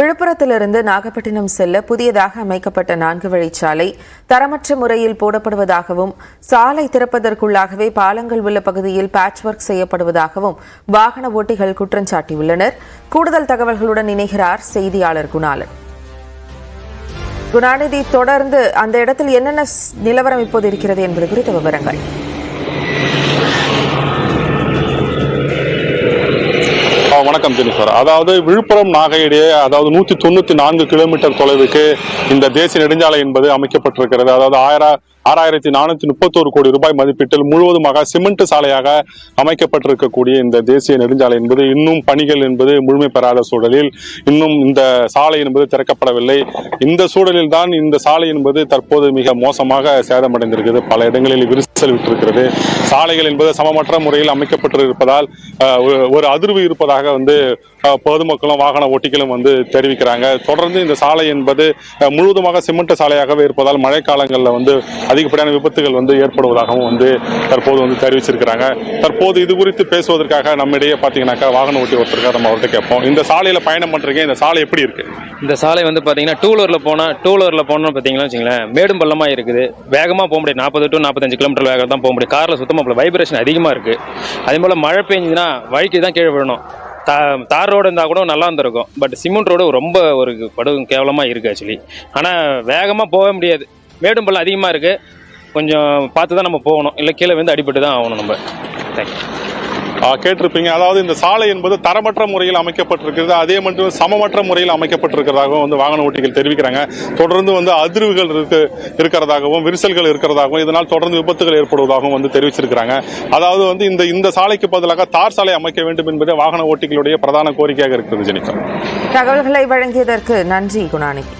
விழுப்புரத்திலிருந்து நாகப்பட்டினம் செல்ல புதியதாக அமைக்கப்பட்ட 4 வழிச்சாலை தரமற்ற முறையில் போடப்படுவதாகவும் சாலை திறப்பதற்குள்ளாகவே பாலங்கள் உள்ள பகுதியில் பேட்ச் ஒர்க் செய்யப்படுவதாகவும் வாகன ஓட்டிகள் குற்றம் சாட்டியுள்ளனர். கூடுதல் தகவல்களுடன் இணைகிறார் செய்தியாளர் குணாலன். குணாநிதி, தொடர்ந்து அந்த இடத்தில் என்னென்ன நிலவரம் இப்போது இருக்கிறது என்பது குறித்த விவரங்கள். வணக்கம் ஜெனிஃபர். அதாவது விழுப்புரம் நாகை இடையே 194 கிலோமீட்டர் தொலைவுக்கு இந்த தேசிய நெடுஞ்சாலை என்பது அமைக்கப்பட்டிருக்கிறது. அதாவது 6431 கோடி ரூபாய் மதிப்பீட்டில் முழுவதுமாக சிமெண்ட் சாலையாக அமைக்கப்பட்டிருக்கக்கூடிய இந்த தேசிய நெடுஞ்சாலை என்பது இன்னும் பணிகள் என்பது முழுமை பெறாத சூழலில் இன்னும் இந்த சாலை என்பது திறக்கப்படவில்லை. இந்த சூழலில் தான் இந்த சாலை என்பது தற்போது மிக மோசமாக சேதமடைந்திருக்கிறது. பல இடங்களில் விரிசல் விட்டிருக்கிறது. சாலைகள் என்பது சமமற்ற முறையில் அமைக்கப்பட்டிருப்பதால் ஒரு அதிர்வு இருப்பதாக பொதுமக்களும் வாகன ஓட்டிகளும் தெரிவிக்கிறாங்க. தொடர்ந்து இந்த சாலை என்பது முழுவதுமாக சிமெண்ட் சாலையாகவே இருப்பதால் மழைக்காலங்களில் அதிகப்படியான விபத்துகள் ஏற்படுவதாகவும் தற்போது தெரிவிச்சிருக்கிறாங்க. தற்போது இது குறித்து பேசுவதற்காக நம்மிடையே பார்த்தீங்கன்னாக்கா வாகன ஓட்டி ஒருத்தருக்காக நம்ம அவர்கிட்ட கேட்போம். இந்த சாலையில பயணம் பண்றீங்க, இந்த சாலை எப்படி இருக்கு? இந்த சாலை பார்த்தீங்கன்னா டூ வீலர்ல போனோம்னு பார்த்தீங்கன்னா வச்சுங்களேன், மேடும் பள்ளமா இருக்குது. வேகமாக போக முடியாது. 40 to 45 கிலோமீட்டர் வேகம் தான் போக முடியும். காரில் சுத்தமாக வைப்ரேஷன் அதிகமாக இருக்கு. அதே போல மழை பெஞ்சுன்னா வழிக்கு தான் கீழே விழணும். தார் ரோடு இருந்தால் கூட நல்லா இருந்திருக்கும். பட் சிமெண்ட் ரோடு ரொம்ப ஒரு படும் கேவலமாக இருக்குது ஆக்சுவலி. ஆனால் வேகமாக போக முடியாது. மேடும் பள்ளம் அதிகமாக இருக்குது. கொஞ்சம் பார்த்து தான் நம்ம போகணும். இல்லை கீழே அடிபட்டு தான் ஆகணும் நம்ம. தேங்க்யூ. கேட்டிருப்பீங்க. அதாவது இந்த சாலை என்பது தரமற்ற முறையில் அமைக்கப்பட்டிருக்கிறது. அதே மட்டும் சமமற்ற முறையில் அமைக்கப்பட்டிருக்கிறதாகவும் வாகன ஓட்டிகள் தெரிவிக்கிறாங்க. தொடர்ந்து அதிர்வுகள் இருக்கிறதாகவும் விரிசல்கள் இருக்கிறதாகவும் இதனால் தொடர்ந்து விபத்துகள் ஏற்படுவதாகவும் தெரிவிச்சிருக்கிறாங்க. அதாவது இந்த சாலைக்கு பதிலாக தார் சாலை அமைக்க வேண்டும் என்பதே வாகன ஓட்டிகளுடைய பிரதான கோரிக்கையாக இருக்கிறது. ஜெனிஃபர், தகவல்களை வழங்கியதற்கு நன்றி குணாநிதி.